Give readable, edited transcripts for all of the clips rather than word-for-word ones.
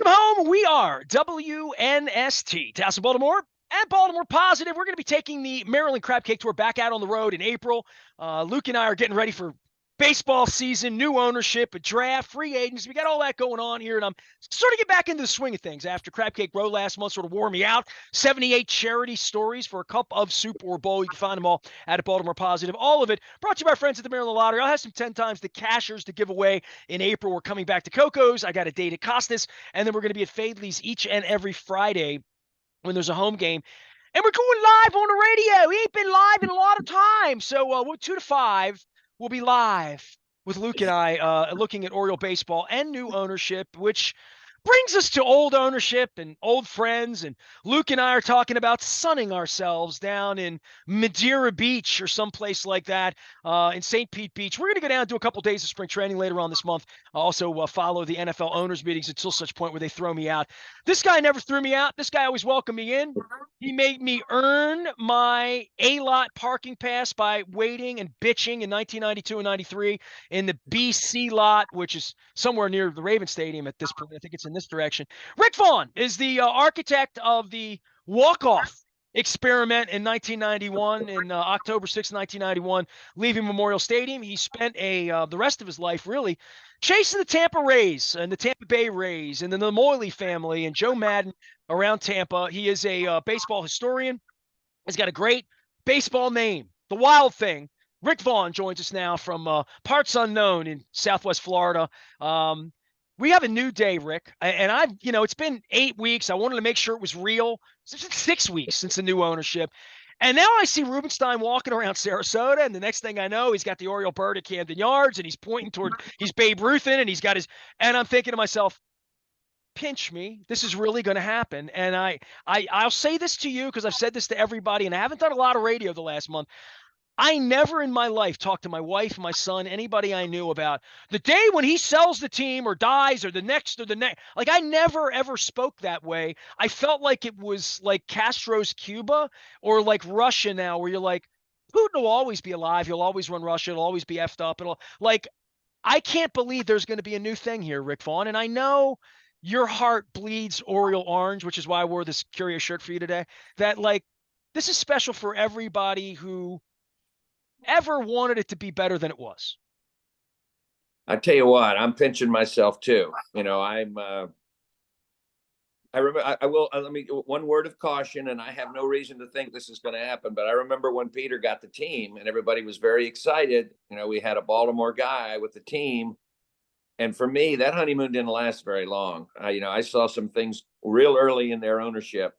Welcome home. We are WNST, Tassel, Baltimore, and Baltimore Positive. We're going to be taking the Maryland Crab Cake Tour back out on the road in April. Luke and I are getting ready for baseball season, new ownership, a draft, free agents. We got all that going on here, and I'm sort of get back into the swing of things after Crab Cake Row last month sort of wore me out. 78 charity stories for a cup of soup or bowl. You can find them all at Baltimore Positive. All of it brought to you by our friends at the Maryland Lottery. I'll have some 10 times the cashers to give away in April. We're coming back to Coco's. I got a date at Costas, and then we're going to be at Fadley's each and every Friday when there's a home game. And we're going live on the radio. We ain't been live in a lot of time. So we're 2 to 5. We'll be live with Luke and I looking at Oriole baseball and new ownership, which brings us to old ownership and old friends. And Luke and I are talking about sunning ourselves down in Madeira Beach or someplace like that in St. Pete Beach. We're going to go down and do a couple days of spring training later on this month. Also follow the NFL owners meetings until such point where they throw me out. This guy never threw me out. This guy always welcomed me in. He made me earn my A-lot parking pass by waiting and bitching in 1992 and 93 in the BC lot, which is somewhere near the Raven Stadium at this point. I think it's in this direction. Rick Vaughn is the architect of the walk-off experiment in 1991, in October 6, 1991, leaving Memorial Stadium. He spent the rest of his life really chasing the Tampa Rays and the Tampa Bay Rays and then the Moyley family and Joe Madden around Tampa. He is a baseball historian. He's got a great baseball name. The Wild Thing. Rick Vaughn joins us now from parts unknown in Southwest Florida. We have a new day, Rick, and it's been 8 weeks. I wanted to make sure it was real. It's 6 weeks since the new ownership. And now I see Rubenstein walking around Sarasota, and the next thing I know, he's got the Oriole bird at Camden Yards, and he's pointing toward, he's Babe Ruthin, and he's got and I'm thinking to myself, pinch me, this is really going to happen. And I'll say this to you because I've said this to everybody, and I haven't done a lot of radio the last month. I never in my life talked to my wife, my son, anybody I knew about the day when he sells the team or dies or the next. Like I never, ever spoke that way. I felt like it was like Castro's Cuba or like Russia now, where you're like, Putin will always be alive. He'll always run Russia. It'll always be effed up. I can't believe there's going to be a new thing here, Rick Vaughn. And I know your heart bleeds Oriole orange, which is why I wore this curious shirt for you today. That this is special for everybody who ever wanted it to be better than it was. I tell you what, I'm pinching myself too. I remember, let me, one word of caution, and I have no reason to think this is going to happen, but I remember when Peter got the team and everybody was very excited. We had a Baltimore guy with the team. And for me, that honeymoon didn't last very long. I saw some things real early in their ownership.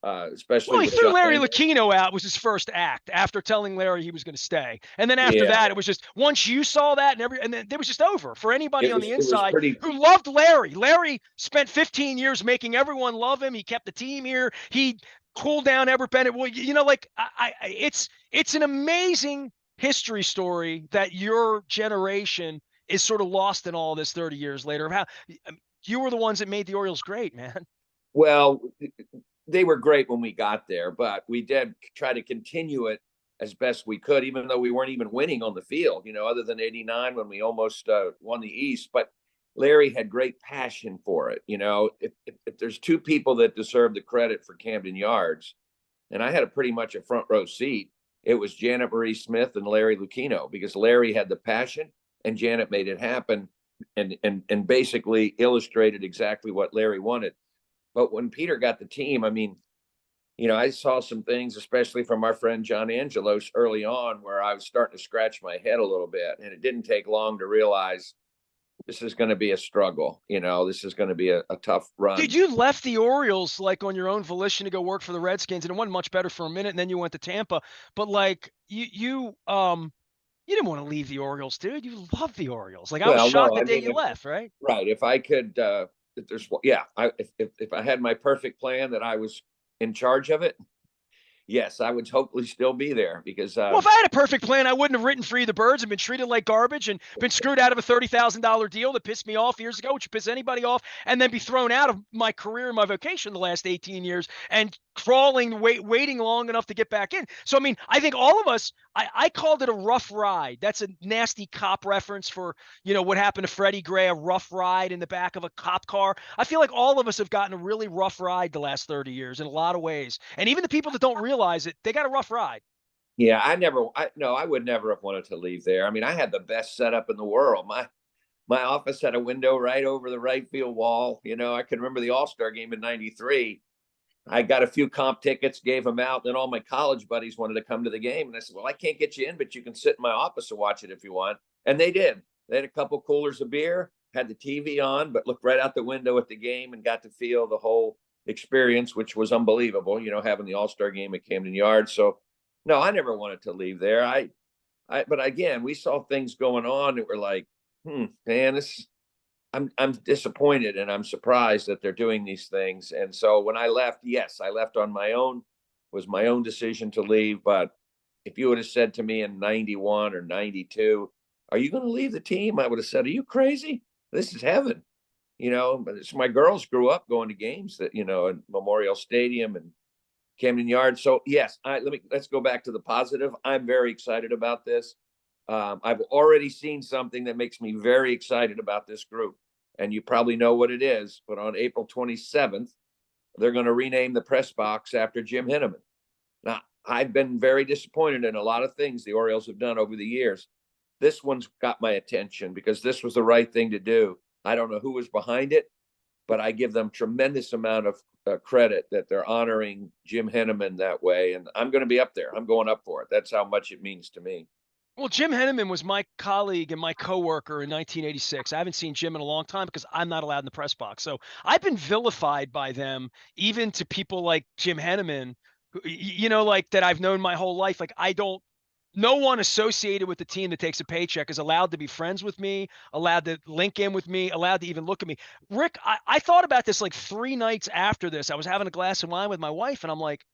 Especially he threw Larry Lucchino out was his first act after telling Larry he was going to stay. And then after that, it was just once you saw that and then it was just over for anybody on the inside who loved Larry. Larry spent 15 years making everyone love him. He kept the team here. He cooled down Everett Bennett. Well, it's an amazing history story that your generation is sort of lost in all this 30 years later of how you were the ones that made the Orioles great, man. Well, they were great when we got there, but we did try to continue it as best we could, even though we weren't even winning on the field, other than 89 when we almost won the East. But Larry had great passion for it. If there's two people that deserve the credit for Camden Yards, and I had pretty much a front row seat, it was Janet Marie Smith and Larry Lucchino, because Larry had the passion and Janet made it happen and basically illustrated exactly what Larry wanted. But when Peter got the team, I saw some things, especially from our friend John Angelos early on, where I was starting to scratch my head a little bit. And it didn't take long to realize this is going to be a struggle. This is going to be a tough run. Dude, you left the Orioles on your own volition to go work for the Redskins, and it wasn't much better for a minute. And then you went to Tampa. But you didn't want to leave the Orioles, dude. You love the Orioles. I was shocked the day you left, right? Right. If I could, if I had my perfect plan that I was in charge of it, yes, I would hopefully still be there because Well, if I had a perfect plan, I wouldn't have written Free the Birds and been treated like garbage and been screwed out of a $30,000 deal that pissed me off years ago, which piss anybody off, and then be thrown out of my career and my vocation the last 18 years and crawling, waiting long enough to get back in. So, I mean, I think all of us, I called it a rough ride. That's a nasty cop reference for, what happened to Freddie Gray, a rough ride in the back of a cop car. I feel like all of us have gotten a really rough ride the last 30 years in a lot of ways. And even the people that don't realize it, they got a rough ride. yeah, no, I would never have wanted to leave there. I mean, I had the best setup in the world. My office had a window right over the right field wall. I can remember the All-Star game in '93. I got a few comp tickets, gave them out. Then all my college buddies wanted to come to the game. And I said, well, I can't get you in, but you can sit in my office and watch it if you want. And they did. They had a couple coolers of beer, had the TV on, but looked right out the window at the game and got to feel the whole experience, which was unbelievable, having the All-Star game at Camden Yards. So, no, I never wanted to leave there. But again, we saw things going on that were like, man, I'm disappointed and I'm surprised that they're doing these things. And so when I left, yes, I left on my own, was my own decision to leave. But if you would have said to me in 91 or 92, are you going to leave the team? I would have said, are you crazy? This is heaven. But it's my girls grew up going to games that, at Memorial Stadium and Camden Yards. So yes, let's go back to the positive. I'm very excited about this. I've already seen something that makes me very excited about this group. And you probably know what it is, but on April 27th, they're going to rename the press box after Jim Henneman. Now, I've been very disappointed in a lot of things the Orioles have done over the years. This one's got my attention because this was the right thing to do. I don't know who was behind it, but I give them tremendous amount of credit that they're honoring Jim Henneman that way. And I'm going to be up there. I'm going up for it. That's how much it means to me. Well, Jim Henneman was my colleague and my coworker in 1986. I haven't seen Jim in a long time because I'm not allowed in the press box. So I've been vilified by them, even to people like Jim Henneman, like that I've known my whole life. Like no one associated with the team that takes a paycheck is allowed to be friends with me, allowed to link in with me, allowed to even look at me. Rick, I thought about this like 3 nights after this. I was having a glass of wine with my wife, and I'm like,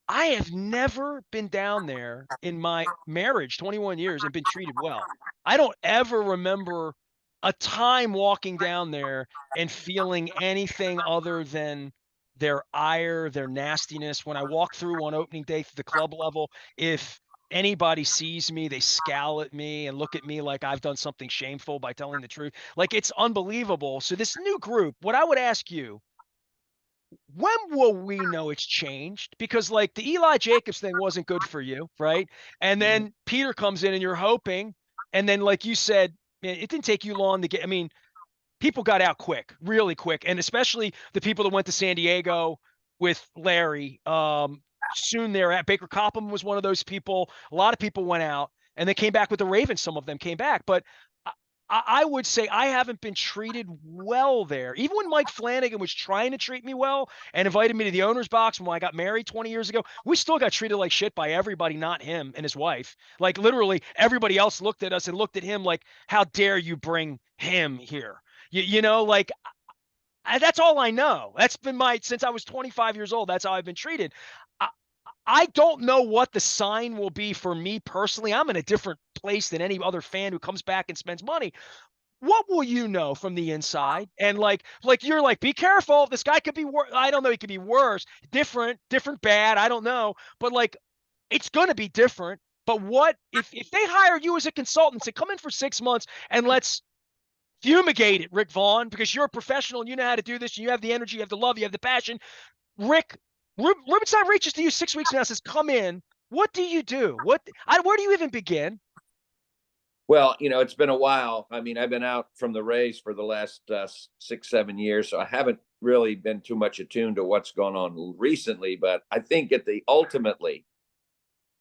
I have never been down there in my marriage, 21 years, and been treated well. I don't ever remember a time walking down there and feeling anything other than their ire, their nastiness. When I walk through on opening day to the club level, if anybody sees me, they scowl at me and look at me like I've done something shameful by telling the truth. Like, it's unbelievable. So this new group, what I would ask you, when will we know it's changed? Because like the Eli Jacobs thing wasn't good for you, right? And then Peter comes in and you're hoping, and then like you said, it didn't take you long to get. I mean, people got out quick, really quick, and especially the people that went to San Diego with Larry. Soon there, Baker Copham was one of those people. A lot of people went out, and they came back with the Ravens. Some of them came back, but I would say I haven't been treated well there. Even when Mike Flanagan was trying to treat me well and invited me to the owner's box when I got married 20 years ago, we still got treated like shit by everybody, not him and his wife. Like literally everybody else looked at us and looked at him like, how dare you bring him here? Like that's all I know. That's been since I was 25 years old. That's how I've been treated. I don't know what the sign will be for me personally. I'm in a different place than any other fan who comes back and spends money. What will you know from the inside? And like you're like, be careful. This guy could be worse. I don't know. He could be worse, different, bad. I don't know. But like, it's going to be different. But what if they hire you as a consultant, say, come in for 6 months and let's fumigate it, Rick Vaughn, because you're a professional and you know how to do this. And you have the energy, you have the love, you have the passion. Rick, Rubenstein reaches to you 6 weeks from now and says, come in. What do you do? Where do you even begin? Well, it's been a while. I mean, I've been out from the Rays for the last 6, 7 years, so I haven't really been too much attuned to what's gone on recently. But I think ultimately,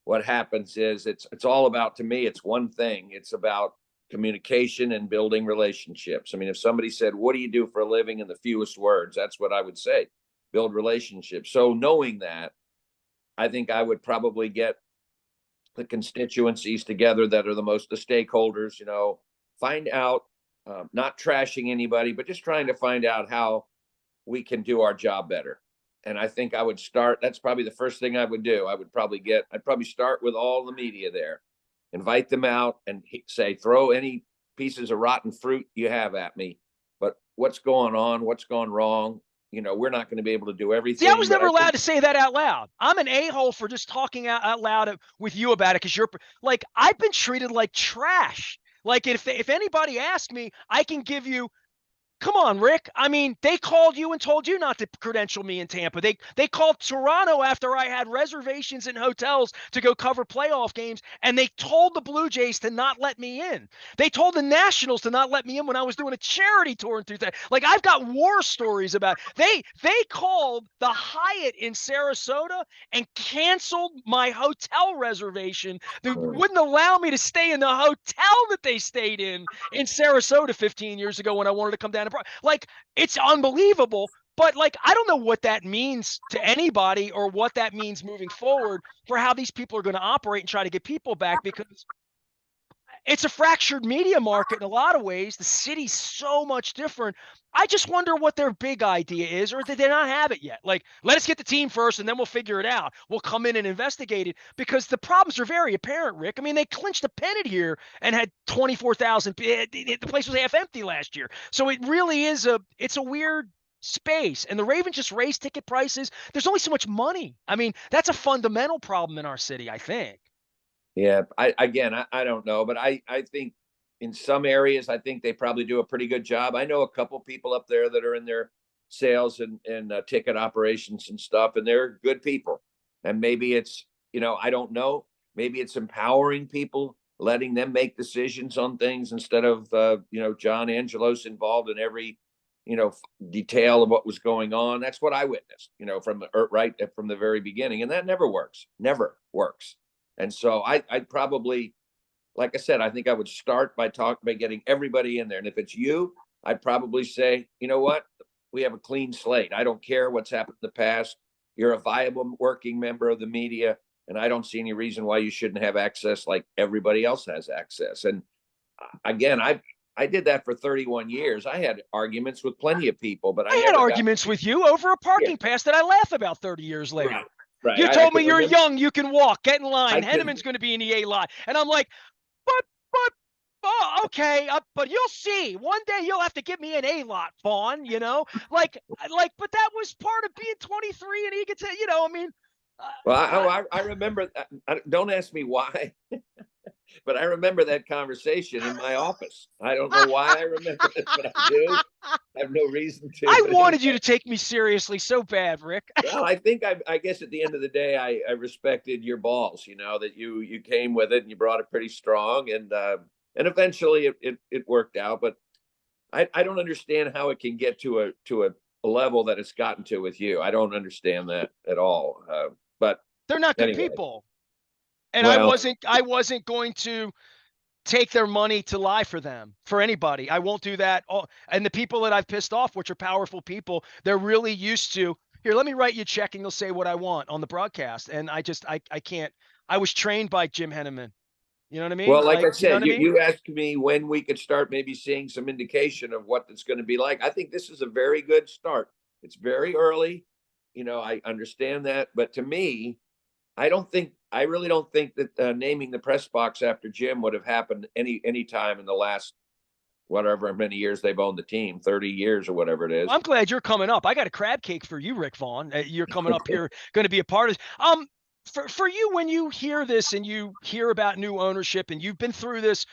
what happens is it's all about, to me, it's one thing. It's about communication and building relationships. I mean, if somebody said, "What do you do for a living?" in the fewest words, that's what I would say: build relationships. So knowing that, I think I would probably get the constituencies together that are the stakeholders, find out, not trashing anybody, but just trying to find out how we can do our job better. And I think I would start. That's probably the first thing I would do. I'd probably start with all the media there, invite them out and say, throw any pieces of rotten fruit you have at me. But what's going on? What's gone wrong? We're not going to be able to do See, I everything, was but never I allowed think, to say that out loud. I'm an a-hole for just talking out loud with you about it because you're like, I've been treated like trash. Like if anybody asks me, I can give you. Come on, Rick. I mean, they called you and told you not to credential me in Tampa. They called Toronto after I had reservations in hotels to go cover playoff games, and they told the Blue Jays to not let me in. They told the Nationals to not let me in when I was doing a charity tour in 2000. Like I've got war stories about. They called the Hyatt in Sarasota and canceled my hotel reservation. They wouldn't allow me to stay in the hotel that they stayed in Sarasota 15 years ago when I wanted to come down. Like, it's unbelievable. But like, I don't know what that means to anybody or what that means moving forward for how these people are going to operate and try to get people back, because it's a fractured media market in a lot of ways. The city's so much different. I just wonder what their big idea is, or did they not have it yet? Like, let us get the team first and then we'll figure it out. We'll come in and investigate it, because the problems are very apparent, Rick. I mean, they clinched a pennant here and had 24,000. The place was half empty last year. So it really is it's a weird space. And the Ravens just raised ticket prices. There's only so much money. I mean, that's a fundamental problem in our city, I think. yeah, I don't know, but I think in some areas, I think they probably do a pretty good job. I know a couple people up there that are in their sales and ticket operations and stuff, and they're good people. And maybe it's, I don't know, maybe it's empowering people, letting them make decisions on things instead of, John Angelos involved in every, detail of what was going on. That's what I witnessed, right from the very beginning. And that never works. And so I'd probably, like I said, I think I would start by getting everybody in there. And if it's you, I'd probably say, you know what? We have a clean slate. I don't care what's happened in the past. You're a viable working member of the media, and I don't see any reason why you shouldn't have access like everybody else has access. And again, I did that for 31 years. I had arguments with plenty of people, but I I had never got. arguments with you over a Yeah, parking pass that I laugh about 30 years later. right, right. You I told me can you're remember. young, you can walk, get in line. I can. Henneman's going to be in the A lot. And I'm like, but, oh, okay, but you'll see. One day you'll have to give me an A lot, Vaughn, but that was part of being 23 and he could say, I mean. Well, Uh, I remember. Don't ask me why, but I remember that conversation in my office. I don't know why I remember it, but I do. I have no reason to. I But wanted you anyway, to take me seriously so bad, Rick. well, I think I guess at the end of the day, I respected your balls. That you came with it and you brought it pretty strong, and eventually it worked out. But I don't understand how it can get to a level that it's gotten to with you. I don't understand that at all. But They're not good anyway, people. And I well, wasn't going to take their money to lie for them, for anybody. I won't do that. And the people that I've pissed off, which are powerful people, they're really used to, here, let me write you a check and you'll say what I want on the broadcast. And I can't. I was trained by Jim Henneman. You know what I mean? Well, like Like, I you know what said, I mean? you asked me when we could start maybe seeing some indication of what it's going to be like. I think this is a very good start. It's very early. I understand that. But to me, I really don't think that naming the press box after Jim would have happened any time in the last whatever many years they've owned the team, 30 years or whatever it Well, is. I'm glad you're coming up. I got a crab cake for you, Rick Vaughn. You're coming up here, going to be a part of this. For you, when you hear this and you hear about new ownership and you've been through this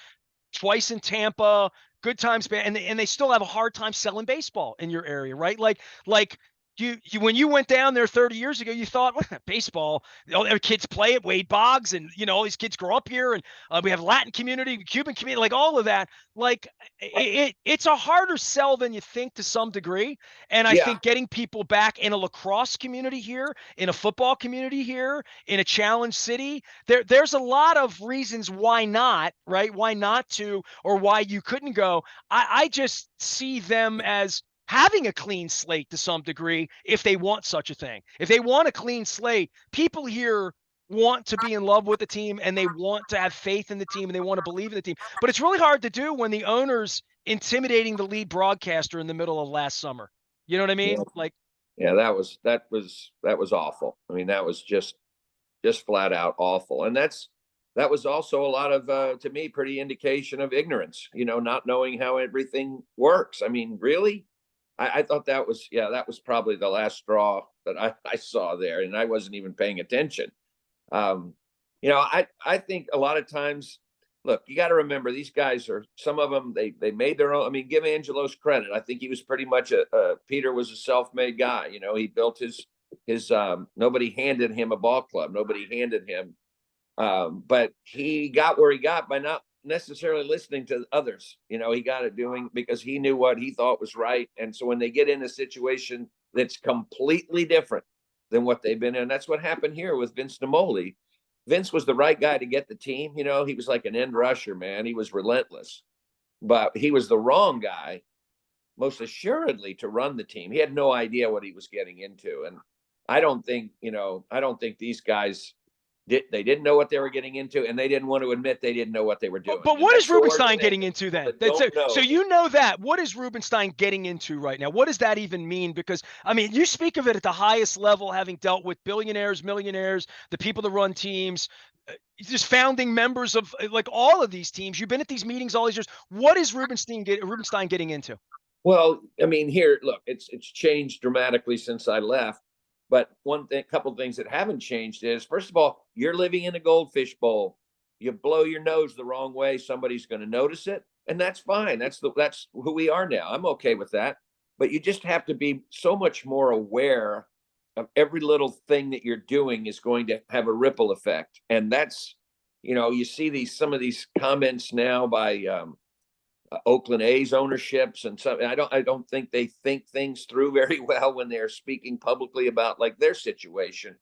twice in Tampa, good times, and they still have a hard time selling baseball in your area, right? Like you when you went down there 30 years ago, you thought, well, baseball, all their kids play it, Wade Boggs, and all these kids grow up here, and we have Latin community, Cuban community, like all of that. Like it's a harder sell than you think to some degree. And I Yeah, think getting people back in a lacrosse community here, in a football community here, in a challenge city, there's a lot of reasons why not, right? Why not to, or why you couldn't go. I just see them as having a clean slate to some degree if they want such a thing. If they want a clean slate, people here want to be in love with the team and they want to have faith in the team and they want to believe in the team. But it's really hard to do when the owner's intimidating the lead broadcaster in the middle of last summer. You know what I yeah, mean? Like, Yeah, that was awful. I mean, that was just flat out awful. And that was also a lot of to me pretty indication of ignorance, not knowing how everything works. I mean, really? I thought that was probably the last straw that I saw there, and I wasn't even paying attention. Um, I think a lot of times, look, you got to remember these guys are, some of them, they made their own. I mean, give Angelos credit. I think he was pretty much Peter was a self-made guy. He built his nobody handed him a ball club. Nobody handed him, but he got where he got by not necessarily listening to others. He got it doing because he knew what he thought was right. And so when they get in a situation that's completely different than what they've been in, that's what happened here with Vince Namoli. Vince was the right guy to get the team. He was like an end rusher, man. He was relentless, but he was the wrong guy, most assuredly, to run the team. He had no idea what he was getting into. And I don't think these guys they didn't know what they were getting into, and they didn't want to admit they didn't know what they were doing. But what is Rubenstein getting into then? So you that. What is Rubenstein getting into right now? What does that even mean? Because, I mean, you speak of it at the highest level, having dealt with billionaires, millionaires, the people that run teams, just founding members of like all of these teams. You've been at these meetings all these years. What is Rubenstein getting into? Well, I mean, here, look, it's changed dramatically since I left. But couple things that haven't changed is, first of all, you're living in a goldfish bowl. You blow your nose the wrong way, somebody's going to notice it, and that's fine. That's who we are now. I'm okay with that. But you just have to be so much more aware of every little thing that you're doing is going to have a ripple effect, and that's, you see some of these comments now by Oakland A's ownerships and some. I don't think they think things through very well when they're speaking publicly about like their situation.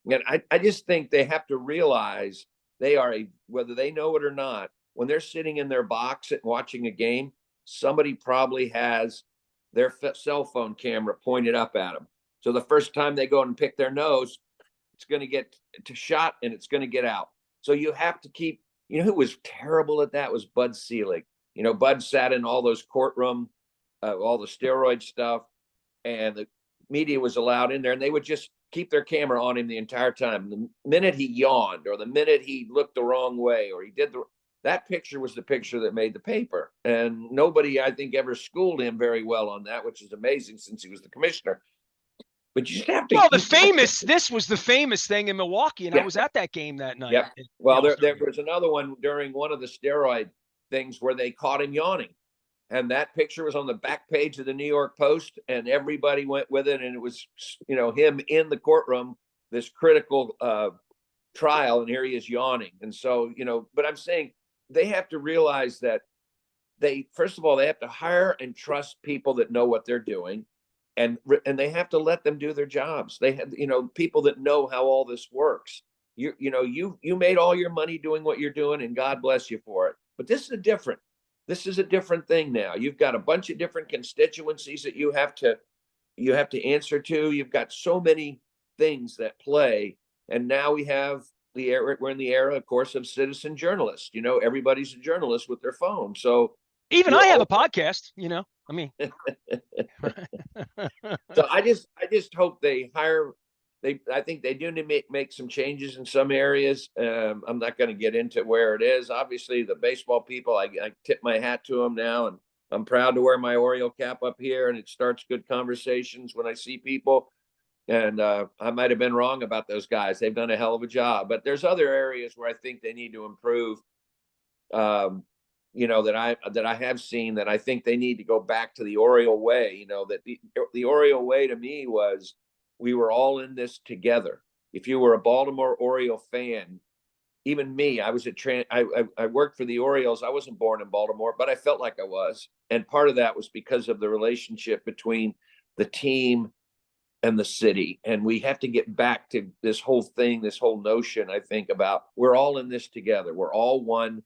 And I just think they have to realize they are whether they know it or not, when they're sitting in their box and watching a game, somebody probably has their cell phone camera pointed up at them. So the first time they go and pick their nose, it's going to get to shot and it's going to get out. So you have to keep. Who was terrible at that was Bud Selig. Bud sat in all those courtroom, all the steroid stuff, and the media was allowed in there, and they would just keep their camera on him the entire time. The minute he yawned, or the minute he looked the wrong way, or that picture was the picture that made the paper. And nobody, I think, ever schooled him very well on that, which is amazing since he was the commissioner. But you just have to. Well, this was the famous thing in Milwaukee, and I was at that game that night. Yeah. Well, there was another one during one of the steroid things where they caught him yawning, and that picture was on the back page of the New York Post, and everybody went with it, and it was him in the courtroom, this critical trial, and here he is yawning. And so but I'm saying they have to realize that first of all, they have to hire and trust people that know what they're doing, and they have to let them do their jobs. They have people that know how all this works. You made all your money doing what you're doing, and God bless you for it. But this is a different thing now. You've got a bunch of different constituencies that you have to answer to. You've got so many things that play, and now we're in the era, of course, of citizen journalists. Everybody's a journalist with their phone. So even I have a podcast. I mean, so I just hope they hire. I think they do need to make some changes in some areas. I'm not going to get into where it is. Obviously, the baseball people, I tip my hat to them now, and I'm proud to wear my Oriole cap up here, and it starts good conversations when I see people. And I might have been wrong about those guys. They've done a hell of a job. But there's other areas where I think they need to improve, that I have seen, that I think they need to go back to the Oriole way. That the Oriole way to me was, we were all in this together. If you were a Baltimore Oriole fan, even me, I was I worked for the Orioles. I wasn't born in Baltimore, but I felt like I was. And part of that was because of the relationship between the team and the city. And we have to get back to this whole thing, this whole notion, I think, about we're all in this together. We're all one.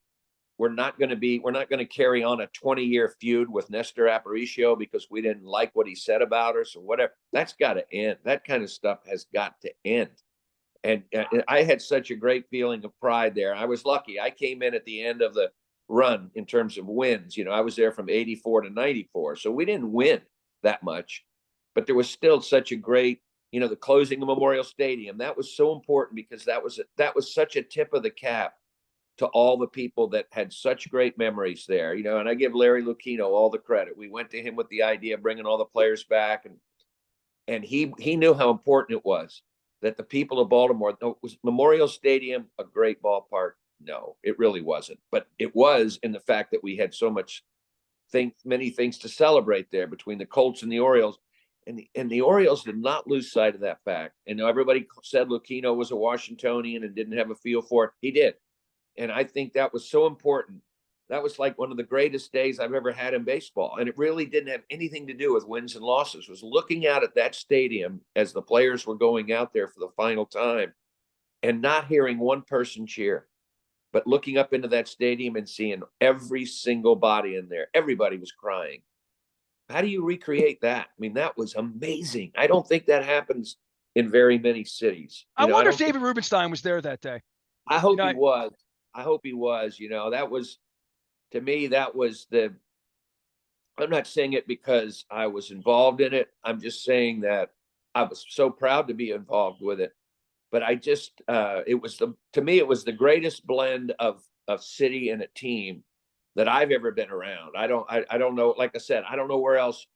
We're not going to carry on a 20-year feud with Nestor Aparicio because we didn't like what he said about us or whatever. That's got to end. That kind of stuff has got to end. And I had such a great feeling of pride there. I was lucky. I came in at the end of the run in terms of wins. I was there from 84 to 94. So we didn't win that much. but there was still such a great, the closing of Memorial Stadium. That was so important because that was such a tip of the cap to all the people that had such great memories there, and I give Larry Lucchino all the credit. We went to him with the idea of bringing all the players back, and he knew how important it was that the people of Baltimore. Was Memorial Stadium a great ballpark? No, it really wasn't, but it was in the fact that we had so many things to celebrate there between the Colts and the Orioles. And the Orioles did not lose sight of that fact. And everybody said Lucchino was a Washingtonian and didn't have a feel for it. He did. And I think that was so important. That was like one of the greatest days I've ever had in baseball. And it really didn't have anything to do with wins and losses. It was looking out at that stadium as the players were going out there for the final time and not hearing one person cheer, but looking up into that stadium and seeing every single body in there. Everybody was crying. How do you recreate that? I mean, that was amazing. I don't think that happens in very many cities. I wonder if David Rubenstein was there that day. I hope he was. I hope he was. That was, to me, that was I'm not saying it because I was involved in it. I'm just saying that I was so proud to be involved with it. But I just, to me, it was the greatest blend of city and a team that I've ever been around. I don't know. Like I said, I don't know where else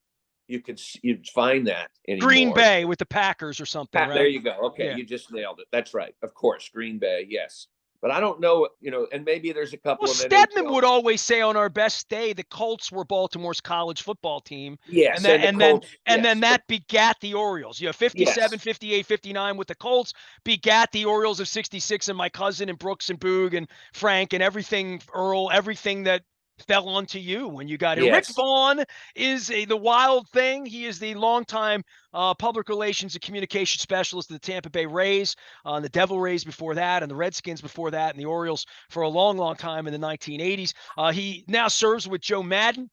you'd find that anymore. Green Bay with the Packers or something, right? There you go. Okay, you just nailed it. That's right. Of course, Green Bay. Yes. But I don't know, and maybe there's a couple of Stedman would always say on our best day, the Colts were Baltimore's college football team. Yes. And then that begat the Orioles. 57, 58, 59 with the Colts begat the Orioles of 66 and my cousin and Brooks and Boog and Frank and everything, Earl, everything that fell onto you when you got here. Yes. Rick Vaughn is the wild thing. He is the longtime public relations and communication specialist of the Tampa Bay Rays, the Devil Rays before that, and the Redskins before that, and the Orioles for a long, long time in the 1980s. He now serves with Joe Madden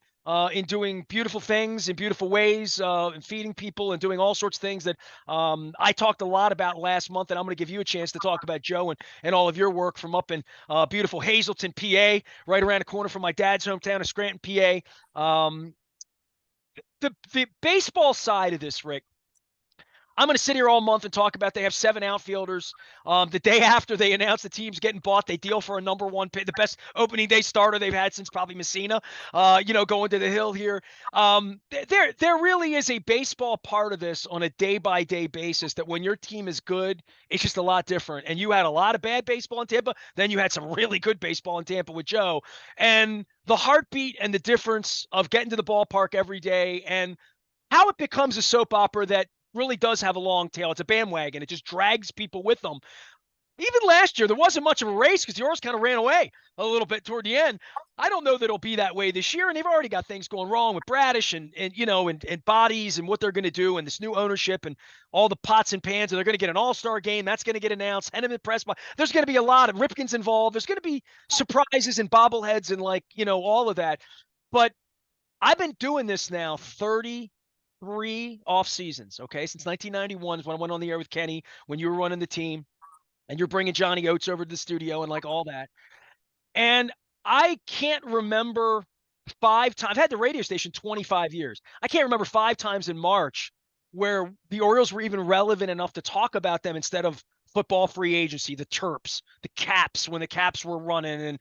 in doing beautiful things in beautiful ways, and feeding people and doing all sorts of things that I talked a lot about last month, and I'm going to give you a chance to talk about Joe and all of your work from up in beautiful Hazleton, PA, right around the corner from my dad's hometown of Scranton, PA. The baseball side of this, Rick, I'm going to sit here all month and talk about they have 7 outfielders. The day after they announce the team's getting bought, they deal for a number 1 pick, the best opening day starter they've had since probably Messina, going to the hill here. There really is a baseball part of this on a day-by-day basis that when your team is good, it's just a lot different. And you had a lot of bad baseball in Tampa. Then you had some really good baseball in Tampa with Joe. And the heartbeat and the difference of getting to the ballpark every day and how it becomes a soap opera that really does have a long tail. It's a bandwagon. It just drags people with them. Even last year, there wasn't much of a race because the Orioles kind of ran away a little bit toward the end. I don't know that it'll be that way this year, and they've already got things going wrong with Bradish and bodies and what they're going to do and this new ownership and all the pots and pans, and they're going to get an all-star game. That's going to get announced. Henneman press. There's going to be a lot of Ripken's involved. There's going to be surprises and bobbleheads and all of that. But I've been doing this now 33 off seasons, okay? Since 1991 is when I went on the air with Kenny when you were running the team and you're bringing Johnny Oates over to the studio and all that. And I can't remember 5 times. I've had the radio station 25 years. I can't remember 5 times in March where the Orioles were even relevant enough to talk about them instead of football free agency, the Terps, the Caps, when the Caps were running, and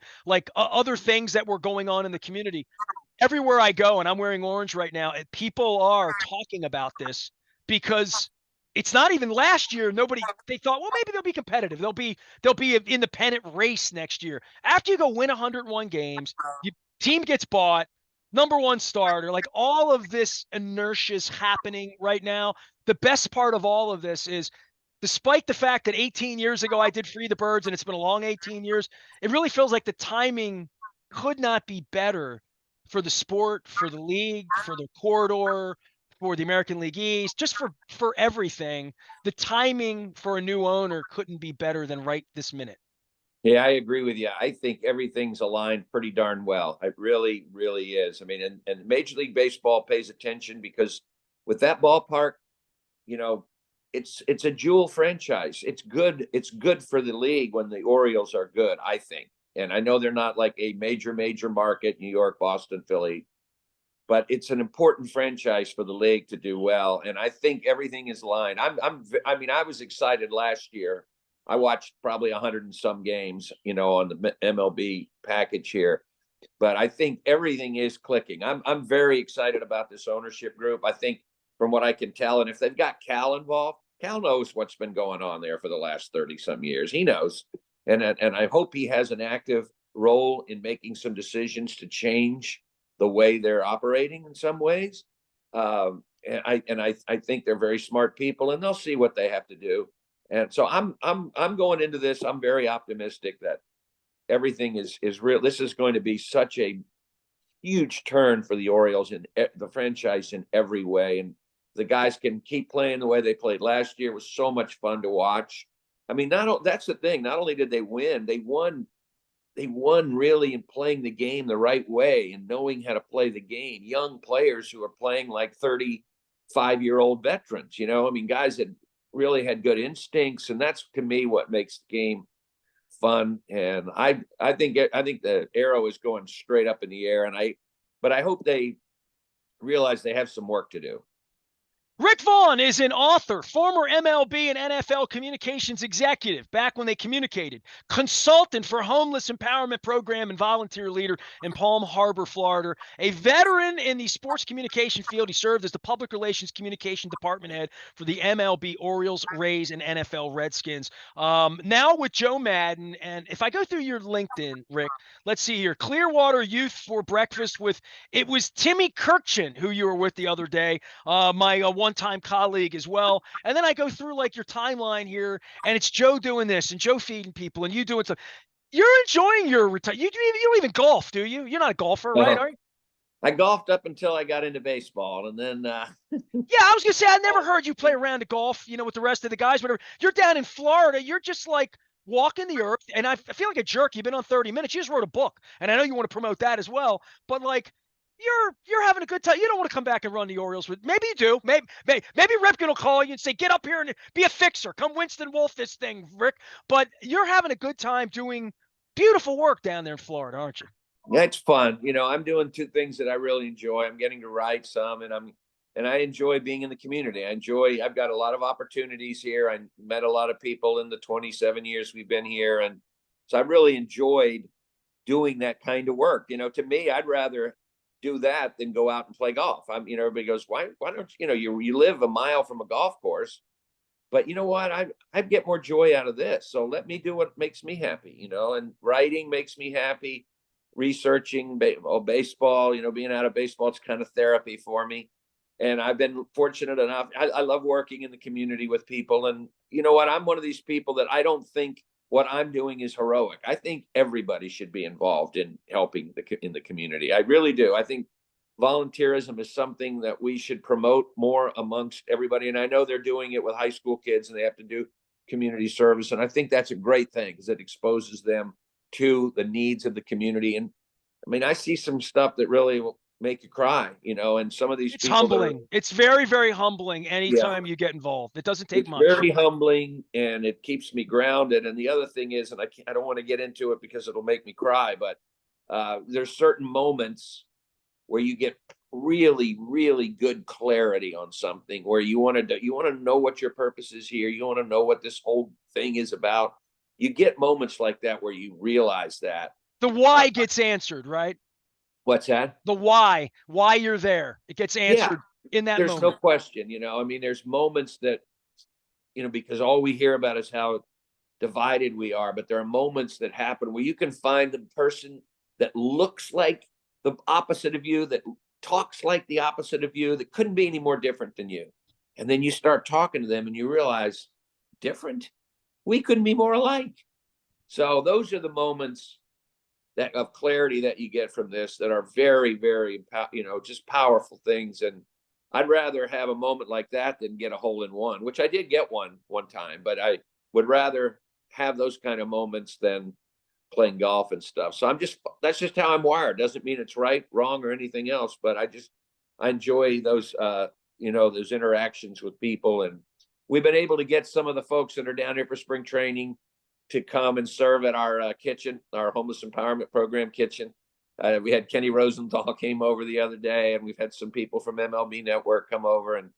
other things that were going on in the community. Everywhere I go, and I'm wearing orange right now, people are talking about this because it's not even last year. They thought, well, maybe they'll be competitive. They'll be an independent race next year. After you go win 101 games, your team gets bought, number 1 starter, all of this inertia is happening right now. The best part of all of this is, despite the fact that 18 years ago I did Free the Birds and it's been a long 18 years, it really feels like the timing could not be better for the sport, for the league, for the corridor, for the American League East, just for everything. The timing for a new owner couldn't be better than right this minute. Yeah, I agree with you. I think everything's aligned pretty darn well. It really, really is. I mean, and Major League Baseball pays attention because with that ballpark, it's a jewel franchise. It's good. It's good for the league when the Orioles are good, I think. And I know they're not like a major market, New York, Boston, Philly. but it's an important franchise for the league to do well. And I think everything is lined. I mean, I was excited last year. I watched probably 100 and some games, on the MLB package here, but I think everything is clicking. I'm very excited about this ownership group. I think from what I can tell, and if they've got Cal involved, Cal knows what's been going on there for the last 30 some years. He knows. And I hope he has an active role in making some decisions to change the way they're operating in some ways. And I think they're very smart people, and they'll see what they have to do. And so I'm going into this. I'm very optimistic that everything is real. This is going to be such a huge turn for the Orioles and the franchise in every way. And the guys can keep playing the way they played last year. It was so much fun to watch. I mean, that's the thing. Not only did they win, they won really in playing the game the right way and knowing how to play the game. Young players who are playing like 35-year-old veterans, I mean, guys that really had good instincts. And that's, to me, what makes the game fun. And I think the arrow is going straight up in the air. But I hope they realize they have some work to do. Rick Vaughn is an author, former MLB and NFL communications executive, back when they communicated, consultant for homeless empowerment program and volunteer leader in Palm Harbor, Florida. A veteran in the sports communication field, he served as the public relations communication department head for the MLB, Orioles, Rays, and NFL Redskins. Now with Joe Madden, and if I go through your LinkedIn, Rick, let's see here. Clearwater Youth for Breakfast it was Timmy Kirkchin, who you were with the other day, my one-time colleague as well. And then I go through like your timeline here, and it's Joe doing this and Joe feeding people and you doing stuff. You're enjoying your retirement. You don't even golf, do you? You're not a golfer, right? Are you? I golfed up until I got into baseball, and then yeah, I was gonna say I never heard you play around to golf, with the rest of the guys. Whatever. You're down in Florida. You're just like walking the earth, and I feel like a jerk. You've been on 30 Minutes. You just wrote a book, and I know you want to promote that as well. But like, you're having a good time. You don't want to come back and run the Orioles with. Maybe you do. Maybe Ripken will call you and say, "Get up here and be a fixer. Come Winston Wolf this thing, Rick." But you're having a good time doing beautiful work down there in Florida, aren't you? It's fun. I'm doing two things that I really enjoy. I'm getting to write some, and I enjoy being in the community. I've got a lot of opportunities here. I met a lot of people in the 27 years we've been here, and so I really enjoyed doing that kind of work. To me, I'd rather do that than go out and play golf. Everybody goes, why don't you live a mile from a golf course, but you know what? I get more joy out of this. So let me do what makes me happy, and writing makes me happy. Researching baseball, being out of baseball, it's kind of therapy for me. And I've been fortunate enough. I love working in the community with people. And you know what? I'm one of these people that I don't think what I'm doing is heroic. I think everybody should be involved in helping in the community. I really do. I think volunteerism is something that we should promote more amongst everybody. And I know they're doing it with high school kids, and they have to do community service. And I think that's a great thing because it exposes them to the needs of the community. And I mean, I see some stuff that really will make you cry, and some of these it's people humbling. It's very, very humbling anytime you get involved. It doesn't take much. Very humbling, and it keeps me grounded. And the other thing is, and I don't want to get into it because it'll make me cry, but there's certain moments where you get really, really good clarity on something where you want to know what your purpose is here. You want to know what this whole thing is about. You get moments like that where you realize that the why gets answered, right? What's that? The why you're there. It gets answered in that there's moment. No question, I mean, there's moments that, because all we hear about is how divided we are, but there are moments that happen where you can find the person that looks like the opposite of you, that talks like the opposite of you, that couldn't be any more different than you. And then you start talking to them and you realize, different? We couldn't be more alike. So those are the moments of clarity that you get from this that are very, very, just powerful things. And I'd rather have a moment like that than get a hole in one, which I did get one time, but I would rather have those kind of moments than playing golf and stuff. So that's just how I'm wired. Doesn't mean it's right, wrong, or anything else, but I enjoy those, those interactions with people. And we've been able to get some of the folks that are down here for spring training to come and serve at our kitchen, our homeless empowerment program kitchen. We had Kenny Rosenthal came over the other day, and we've had some people from MLB Network come over, and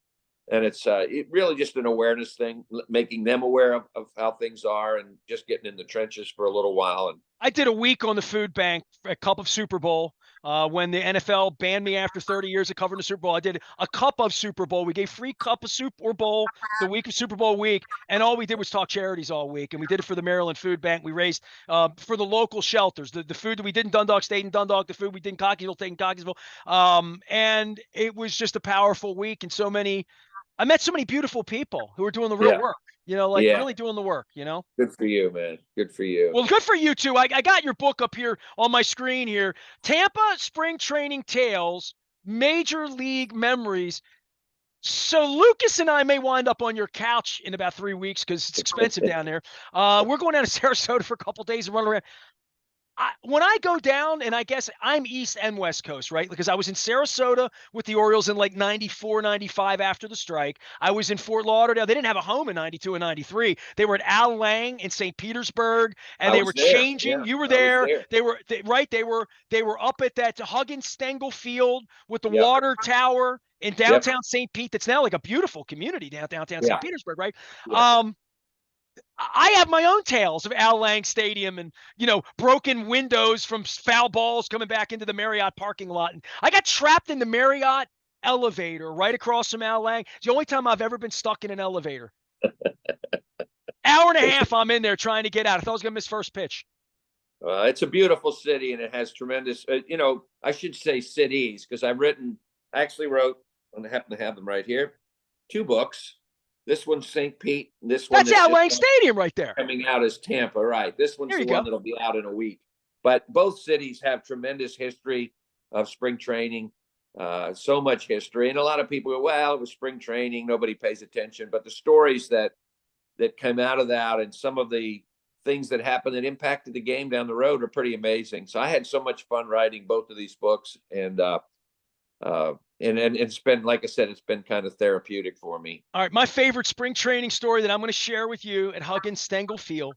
it's it really just an awareness thing, making them aware of how things are, and just getting in the trenches for a little while. And I did a week on the food bank, a cup of Super Bowl. When the NFL banned me after 30 years of covering the Super Bowl, I did a cup of Super Bowl. We gave free cup of Super Bowl the week of Super Bowl week, and all we did was talk charities all week. And we did it for the Maryland Food Bank. We raised for the local shelters, the food that we did in Dundalk stayed in Dundalk, the food we did in Cockeysville stayed in Cockeysville. And it was just a powerful week, and I met so many beautiful people who are doing the real yeah, work. Like yeah, really doing the work. good for you, man. Good for you. Well, good for you too. I got your book up here on my screen here. Tampa Spring Training Tales, Major League Memories. So Lucas and I may wind up on your couch in about 3 weeks because it's expensive down there. We're going down to Sarasota for a couple days and run around. When I go down, and I guess I'm East and West Coast, right? Because I was in Sarasota with the Orioles in like 94, 95 after the strike. I was in Fort Lauderdale. They didn't have a home in 92 and 93. They were at Al Lang in St. Petersburg, and I they was were there. changing. Yeah, You were I was there. there. Right. They were up at that Huggins Stengel Field with the Yep, water tower in yep, downtown St. Pete. That's now like a beautiful community downtown St. yeah, Petersburg, right? yeah. Um, I have my own tales of Al Lang Stadium and, broken windows from foul balls coming back into the Marriott parking lot. And I got trapped in the Marriott elevator right across from Al Lang. It's the only time I've ever been stuck in an elevator. Hour and a half I'm in there trying to get out. I thought I was going to miss first pitch. It's a beautiful city, and it has tremendous. I should say cities, because I actually wrote, and I happen to have them right here, 2 books. This one's St. Pete. And this one That's that's Al just Lang Stadium right there. coming out is Tampa. Right. This one's There you the one go. that'll be out in a week. But both cities have tremendous history of spring training. So much history, and a lot of people go, "Well, it was spring training. Nobody pays attention." But the stories that come out of that, and some of the things that happened that impacted the game down the road, are pretty amazing. So I had so much fun writing both of these books, and it's been, like I said, it's been kind of therapeutic for me. All right. My favorite spring training story that I'm going to share with you at Huggins Stengel Field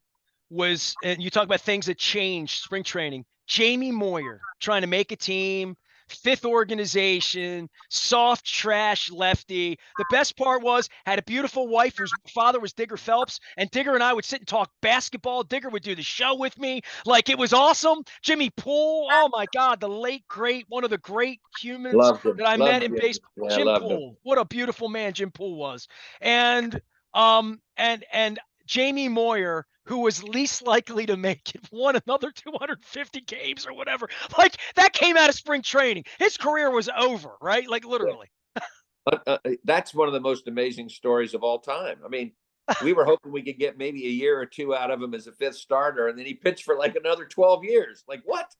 was, and you talk about things that changed spring training. Jamie Moyer trying to make a team, fifth organization, soft trash lefty. The best part was had a beautiful wife whose father was Digger Phelps, and Digger and I would sit and talk basketball. Digger would do the show with me. Like, it was awesome. Jimmy Poole, oh my God, the late great, one of the great humans Loved him. that I met Loved in him. baseball. Yeah, I Jim loved him. Poole, what a beautiful man Jim Poole was. And and Jamie Moyer, who was least likely to make it, won another 250 games or whatever. Like, that came out of spring training. His career was over, right? Like, Yeah. literally. That's one of the most amazing stories of all time. I mean, we were hoping we could get maybe a year or two out of him as a fifth starter, and then he pitched for like another 12 years. Like, what?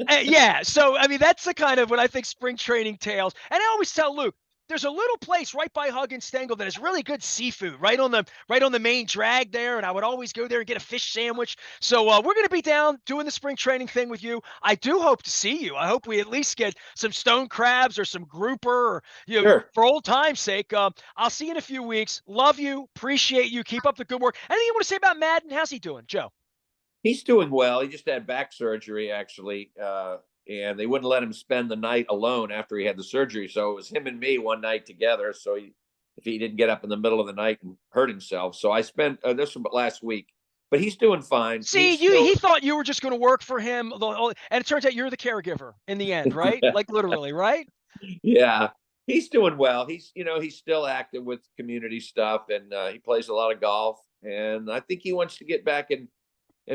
Yeah. So, I mean, that's the kind of, when I think spring training tales. And I always tell Luke, there's a little place right by Huggins Stengel that has really good seafood right on the main drag there, and I would always go there and get a fish sandwich. So we're going to be down doing the spring training thing with you. I do hope to see you. I hope we at least get some stone crabs or some grouper, or Sure. for old time's sake. I'll see you in a few weeks. Love you, appreciate you, keep up the good work. Anything you want to say about Madden? How's he doing, Joe? He's doing well. He just had back surgery, actually, and they wouldn't let him spend the night alone after he had the surgery. So it was him and me one night together. So if he didn't get up in the middle of the night and hurt himself, so I spent this one last week. But he's doing fine. See, He's still, he thought you were just going to work for him, and it turns out you're the caregiver in the end, right? Like, literally, right? yeah, he's doing well. He's still active with community stuff, and he plays a lot of golf. And I think he wants to get back and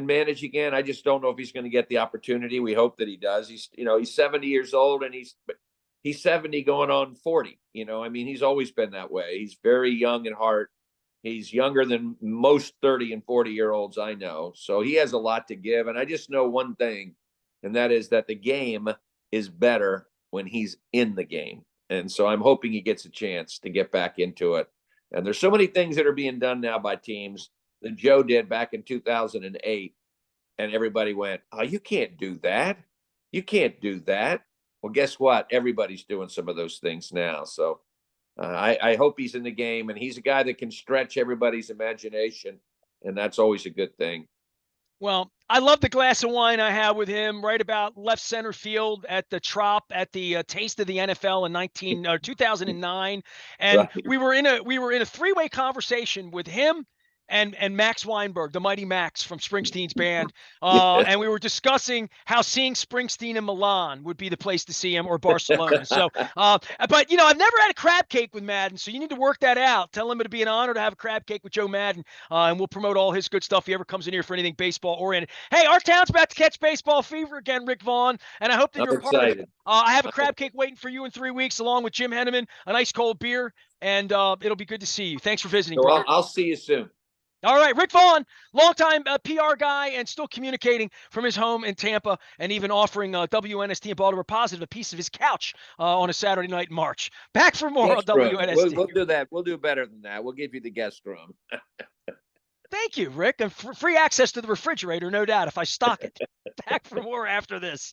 manage again. I just don't know if he's going to get the opportunity. We hope that he does. He's 70 years old, and he's 70 going on 40. I mean, he's always been that way. He's very young at heart. He's younger than most 30 and 40-year-olds I know. So he has a lot to give. And I just know one thing, and that is that the game is better when he's in the game. And so I'm hoping he gets a chance to get back into it. And there's so many things that are being done now by teams that Joe did back in 2008. And everybody went, "Oh, you can't do that. You can't do that." Well, guess what? Everybody's doing some of those things now. So I hope he's in the game, and he's a guy that can stretch everybody's imagination. And that's always a good thing. Well, I love the glass of wine I had with him right about left center field at the Trop at the Taste of the NFL in 2009, and Right. we were in a three-way conversation with him and Max Weinberg, the Mighty Max from Springsteen's band, Yeah. and we were discussing how seeing Springsteen in Milan would be the place to see him, or Barcelona. So, but I've never had a crab cake with Madden, so you need to work that out. Tell him it'd be an honor to have a crab cake with Joe Madden, and we'll promote all his good stuff if he ever comes in here for anything baseball oriented. Hey, our town's about to catch baseball fever again, Rick Vaughn, and I hope that I'm you're a part of it. excited. I have a crab cake waiting for you in 3 weeks, along with Jim Henneman, an ice cold beer, and it'll be good to see you. Thanks for visiting, So brother. I'll see you soon. All right, Rick Vaughn, longtime PR guy and still communicating from his home in Tampa, and even offering WNST and Baltimore Positive a piece of his couch on a Saturday night in March. Back for more on Guest room. WNST. We'll do that. We'll do better than that. We'll give you the guest room. Thank you, Rick, and free access to the refrigerator, no doubt, if I stock it. Back for more after this.